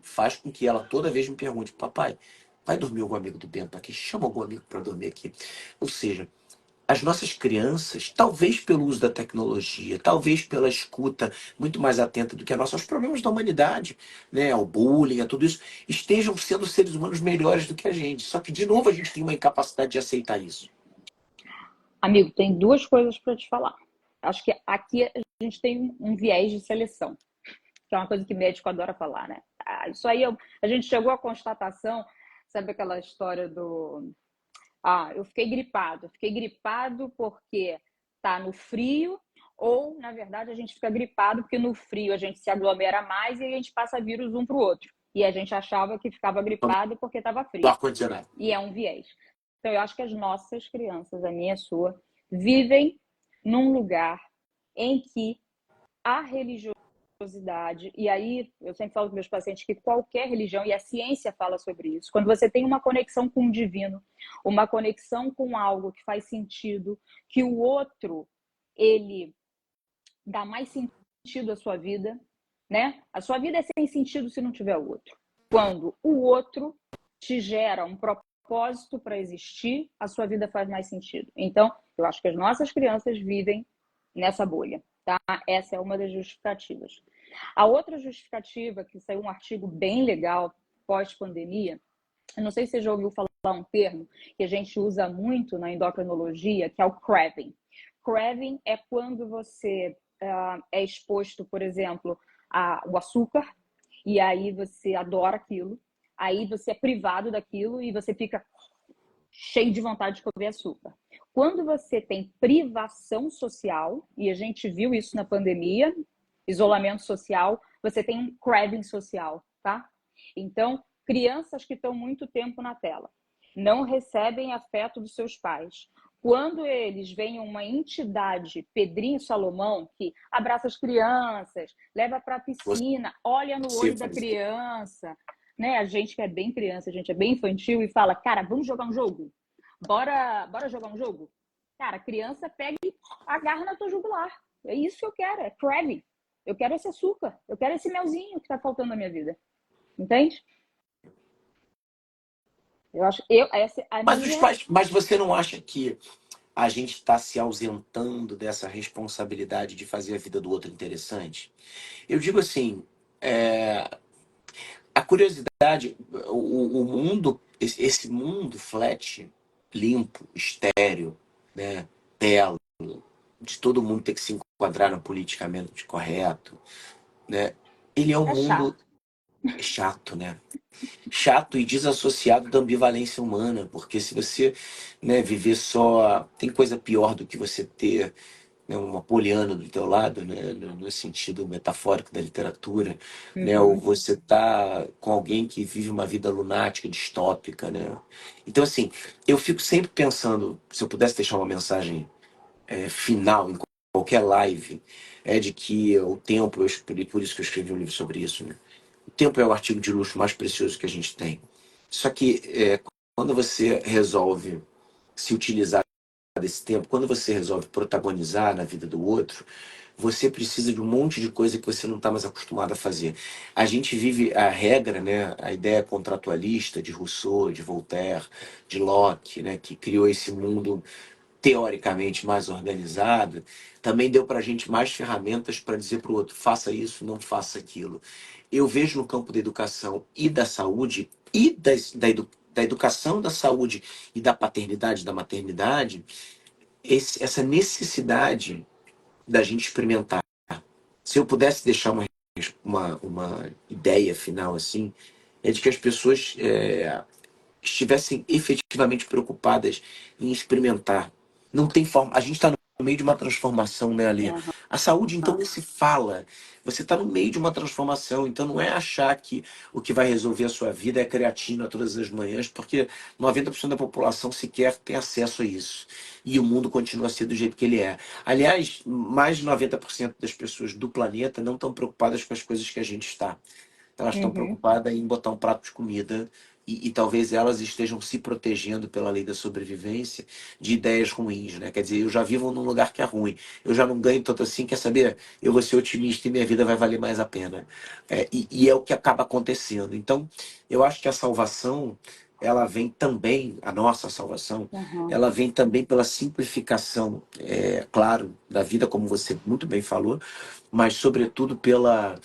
A: faz com que ela toda vez me pergunte, papai, vai dormir algum amigo do Bento aqui? Chama algum amigo para dormir aqui. Ou seja, as nossas crianças, talvez pelo uso da tecnologia, talvez pela escuta muito mais atenta do que a nossa aos problemas da humanidade, né, ao bullying, a tudo isso, estejam sendo seres humanos melhores do que a gente. Só que, de novo, a gente tem uma incapacidade de aceitar isso.
B: Amigo, tem duas coisas para te falar. Acho que aqui a gente tem um viés de seleção, que é uma coisa que médico adora falar, né? Isso aí a gente chegou à constatação, sabe aquela história do eu fiquei gripado. Eu fiquei gripado porque tá no frio, ou, na verdade, a gente fica gripado porque no frio a gente se aglomera mais e a gente passa vírus um para o outro. E a gente achava que ficava gripado porque estava
A: Do
B: frio.
A: ar-condicionado.
B: E é um viés. Então, eu acho que as nossas crianças, a minha e a sua, vivem num lugar em que a religiosidade, e aí eu sempre falo com meus pacientes que qualquer religião, e a ciência fala sobre isso, quando você tem uma conexão com o divino, uma conexão com algo que faz sentido, que o outro, ele dá mais sentido à sua vida, né? A sua vida é sem sentido se não tiver o outro. Quando o outro te gera um propósito para existir, a sua vida faz mais sentido. Então, eu acho que as nossas crianças vivem nessa bolha, tá? Essa é uma das justificativas. A outra justificativa, que saiu um artigo bem legal pós-pandemia, eu não sei se você já ouviu falar um termo que a gente usa muito na endocrinologia, que é o craving. Craving é quando você é exposto, por exemplo, ao açúcar, e aí você adora aquilo, aí você é privado daquilo e você fica cheio de vontade de comer açúcar. Quando você tem privação social, e a gente viu isso na pandemia, isolamento social, você tem um craving social, tá? Então, crianças que estão muito tempo na tela não recebem afeto dos seus pais. Quando eles veem uma entidade, Pedrinho Salomão, que abraça as crianças, leva para a piscina, olha no
A: Você
B: olho da
A: faz.
B: criança, né? A gente que é bem criança, a gente é bem infantil e fala, cara, vamos jogar um jogo? Bora jogar um jogo? Cara, a criança pega e agarra na tua jugular. É isso que eu quero, é crave. Eu quero esse açúcar, eu quero esse melzinho que está faltando na minha vida. Entende? Eu acho, essa é a
A: Mas, os
B: minha.
A: pais, mas você não acha que a gente está se ausentando dessa responsabilidade de fazer a vida do outro interessante? Eu digo assim, a curiosidade, o mundo, esse mundo flat, limpo, estéreo, né, belo, de todo mundo ter que se enquadrar no politicamente correto, né? Ele é um
B: É
A: mundo
B: chato.
A: chato, né? Chato e desassociado da ambivalência humana, porque se você, né, viver só, tem coisa pior do que você ter, né, uma poliana do teu lado, né, no sentido metafórico da literatura, né, ou
B: Uhum.
A: você tá com alguém que vive uma vida lunática, distópica, né? Então assim, eu fico sempre pensando, se eu pudesse deixar uma mensagem final em qualquer live, é de que o tempo, por isso que eu escrevi um livro sobre isso, né? O tempo é o artigo de luxo mais precioso que a gente tem. Só que quando você resolve se utilizar desse tempo, quando você resolve protagonizar na vida do outro, você precisa de um monte de coisa que você não está mais acostumado a fazer. A gente vive a regra, né, a ideia contratualista de Rousseau, de Voltaire, de Locke, né, que criou esse mundo teoricamente mais organizado, também deu para a gente mais ferramentas para dizer para o outro: faça isso, não faça aquilo. Eu vejo no campo da educação e da saúde, e da educação, da saúde e da paternidade, da maternidade, essa necessidade da gente experimentar. Se eu pudesse deixar uma ideia final assim, é de que as pessoas estivessem efetivamente preocupadas em experimentar. Não tem forma. A gente está no meio de uma transformação, né, Ali?
B: Uhum.
A: A saúde, então, nem se fala. Você está no meio de uma transformação, então não é achar que o que vai resolver a sua vida é creatina todas as manhãs, porque 90% da população sequer tem acesso a isso. E o mundo continua a ser do jeito que ele é. Aliás, mais de 90% das pessoas do planeta não estão preocupadas com as coisas que a gente está. Elas estão
B: Uhum.
A: preocupadas em botar um prato de comida e talvez elas estejam se protegendo pela lei da sobrevivência de ideias ruins, né? Quer dizer, eu já vivo num lugar que é ruim, eu já não ganho tanto assim, quer saber? Eu vou ser otimista e minha vida vai valer mais a pena. E é o que acaba acontecendo. Então, eu acho que a salvação, ela vem também, a nossa salvação,
B: Uhum.
A: ela vem também pela simplificação, claro, da vida, como você muito bem falou, mas sobretudo pela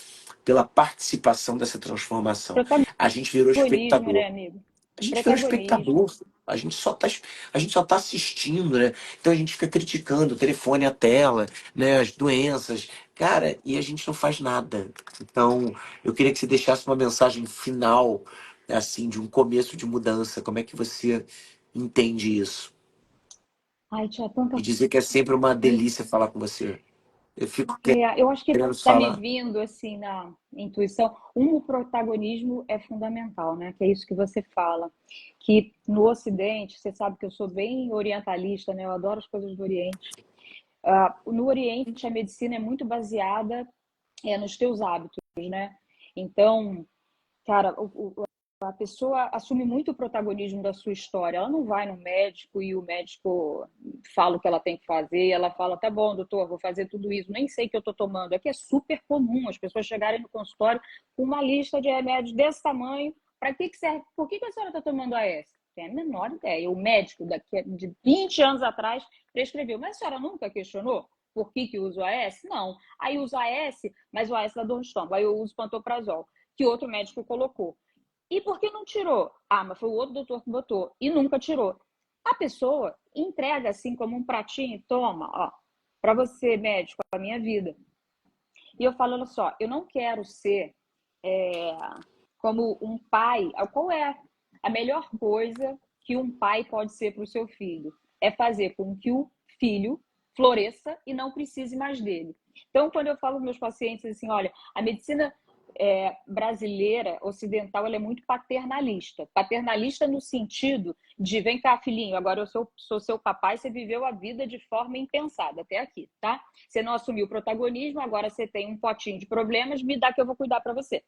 A: participação dessa transformação. A gente virou
B: Protagonismo, né,
A: espectador.
B: amigo?
A: A gente virou
B: Protagonismo.
A: espectador. A gente só tá assistindo, né? Então a gente fica criticando o telefone, a tela, né? As doenças. Cara, e a gente não faz nada. Então, eu queria que você deixasse uma mensagem final, assim, de um começo de mudança. Como é que você entende isso?
B: Ai, tinha tanta
A: E dizer que é sempre uma
B: coisa.
A: delícia falar com você. Eu fico
B: Eu acho que
A: querendo
B: está me
A: falar.
B: vindo assim na intuição. O protagonismo é fundamental, né? Que é isso que você fala. Que no Ocidente, você sabe que eu sou bem orientalista, né? Eu adoro as coisas do Oriente. No Oriente, a medicina é muito baseada nos teus hábitos, né? Então, cara, a pessoa assume muito o protagonismo da sua história. Ela não vai no médico e o médico fala o que ela tem que fazer. Ela fala, tá bom, doutor, vou fazer tudo isso. Nem sei o que eu estou tomando. Aqui é super comum as pessoas chegarem no consultório com uma lista de remédios desse tamanho. Para que serve? Por que a senhora está tomando AS? Tem a menor ideia. O médico daqui de 20 anos atrás prescreveu. Mas a senhora nunca questionou por que usa o AS? Não. Aí usa AS, mas o AS dá dor no estômago. Aí eu uso pantoprazol, que outro médico colocou. E por que não tirou? Ah, mas foi o outro doutor que botou. E nunca tirou. A pessoa entrega assim como um pratinho, toma, ó, para você, médico, a minha vida. E eu falo, olha só, eu não quero ser como um pai. Qual é a melhor coisa que um pai pode ser para o seu filho? É fazer com que o filho floresça e não precise mais dele. Então, quando eu falo para meus pacientes assim, olha, a medicina brasileira, ocidental, ela é muito paternalista. Paternalista no sentido de, vem cá, filhinho, agora eu sou seu papai, você viveu a vida de forma impensada até aqui, tá? Você não assumiu o protagonismo, agora você tem um potinho de problemas, me dá que eu vou cuidar para você.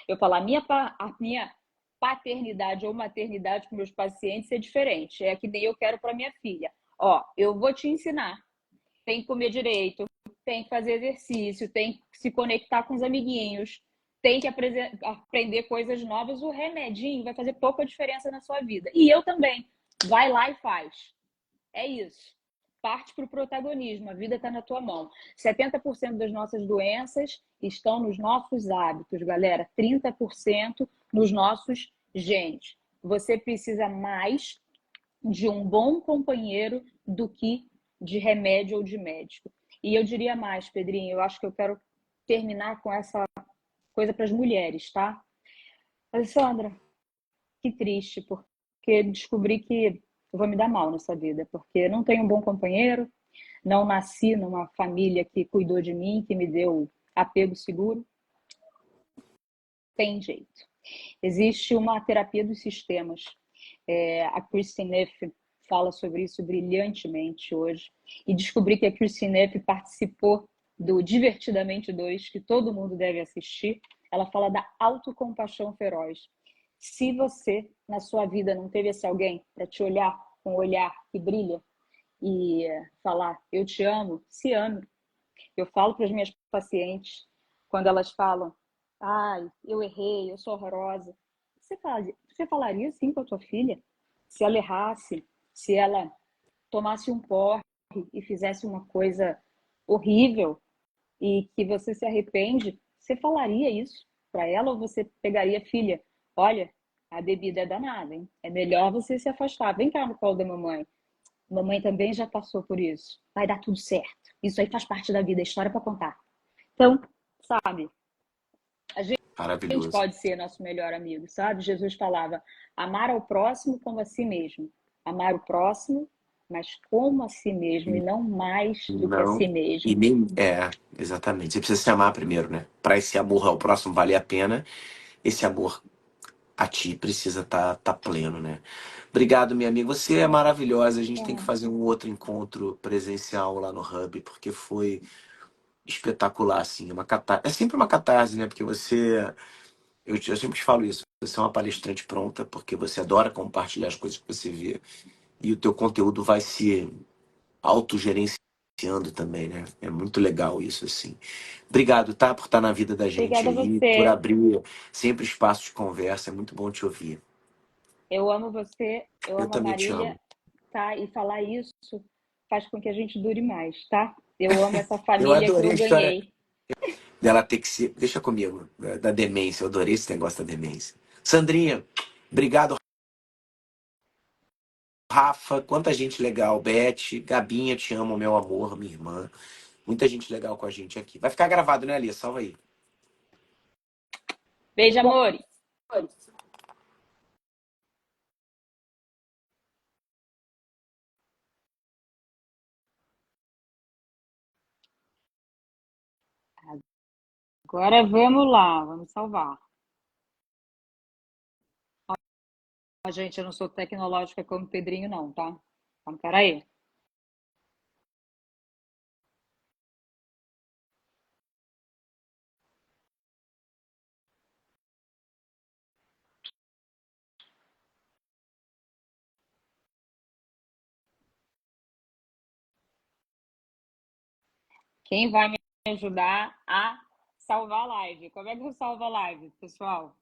B: Eu falo, a minha paternidade ou maternidade com meus pacientes é diferente. É que nem eu quero para minha filha. Ó, eu vou te ensinar. Tem que comer direito, tem que fazer exercício, tem que se conectar com os amiguinhos, tem que aprender coisas novas. O remedinho vai fazer pouca diferença na sua vida. E eu também. Vai lá e faz. É isso. Parte para o protagonismo. A vida está na tua mão. 70% das nossas doenças estão nos nossos hábitos, galera. 30% nos nossos genes. Você precisa mais de um bom companheiro do que de remédio ou de médico. E eu diria mais, Pedrinho, eu acho que eu quero terminar com essa coisa para as mulheres, tá? Alessandra, que triste, porque descobri que eu vou me dar mal nessa vida, porque não tenho um bom companheiro, não nasci numa família que cuidou de mim, que me deu apego seguro. Tem jeito. Existe uma terapia dos sistemas. A Kristin Neff fala sobre isso brilhantemente hoje. E descobri que a Kristin Neff participou do Divertidamente 2, que todo mundo deve assistir. Ela fala da autocompaixão feroz. Se você, na sua vida, não teve esse alguém para te olhar com um olhar que brilha e falar, eu te amo, se ame. Eu falo para as minhas pacientes, quando elas falam, ai, eu errei, eu sou horrorosa. Você falaria assim com a tua filha? Se ela errasse, se ela tomasse um porre e fizesse uma coisa horrível e que você se arrepende, você falaria isso para ela ou você pegaria, filha, olha, a bebida é danada, hein? É melhor você se afastar. Vem cá no colo da mamãe. Mamãe também já passou por isso. Vai dar tudo certo. Isso aí faz parte da vida, é história para contar. Então, sabe, a gente
A: Maravilhoso.
B: pode ser nosso melhor amigo, sabe? Jesus falava, amar ao próximo como a si mesmo. Amar o próximo, mas como a si mesmo, e não mais do que a
A: Não.
B: si
A: E
B: mesmo.
A: nem. É, exatamente. Você precisa se amar primeiro, né? Para esse amor ao próximo valer a pena, esse amor a ti precisa tá pleno, né? Obrigado, minha amiga. Você é maravilhosa. A gente tem que
B: É,
A: fazer um outro encontro presencial lá no Hub, porque foi espetacular, assim. É sempre uma catarse, né? Porque você. Eu sempre te falo isso. Você é uma palestrante pronta, porque você adora compartilhar as coisas que você vê. E o teu conteúdo vai se autogerenciando também, né? É muito legal isso, assim. Obrigado, tá? Por estar na vida da gente
B: obrigada a
A: aí, por
B: você.
A: abrir sempre espaço de conversa. É muito bom te ouvir.
B: Eu amo você, eu
A: Eu
B: amo a
A: também te
B: Marília,
A: amo.
B: tá? E falar isso faz com que a gente dure mais, tá? Eu amo essa
A: Eu
B: família que
A: adorei
B: eu
A: a história
B: ganhei.
A: dela ter que ser. Deixa comigo, da demência. Eu adorei esse negócio da demência. Sandrinha, obrigado, Rafa. Quanta gente legal. Beth, Gabinha, te amo, meu amor, minha irmã. Muita gente legal com a gente aqui. Vai ficar gravado, né, Lia? Salva aí.
B: Beijo, amores. Agora vamos lá, vamos salvar. Ó, gente, eu não sou tecnológica como o Pedrinho, não, tá? Então, peraí. Quem vai me ajudar a salvar a live? Como é que eu salvo a live, pessoal?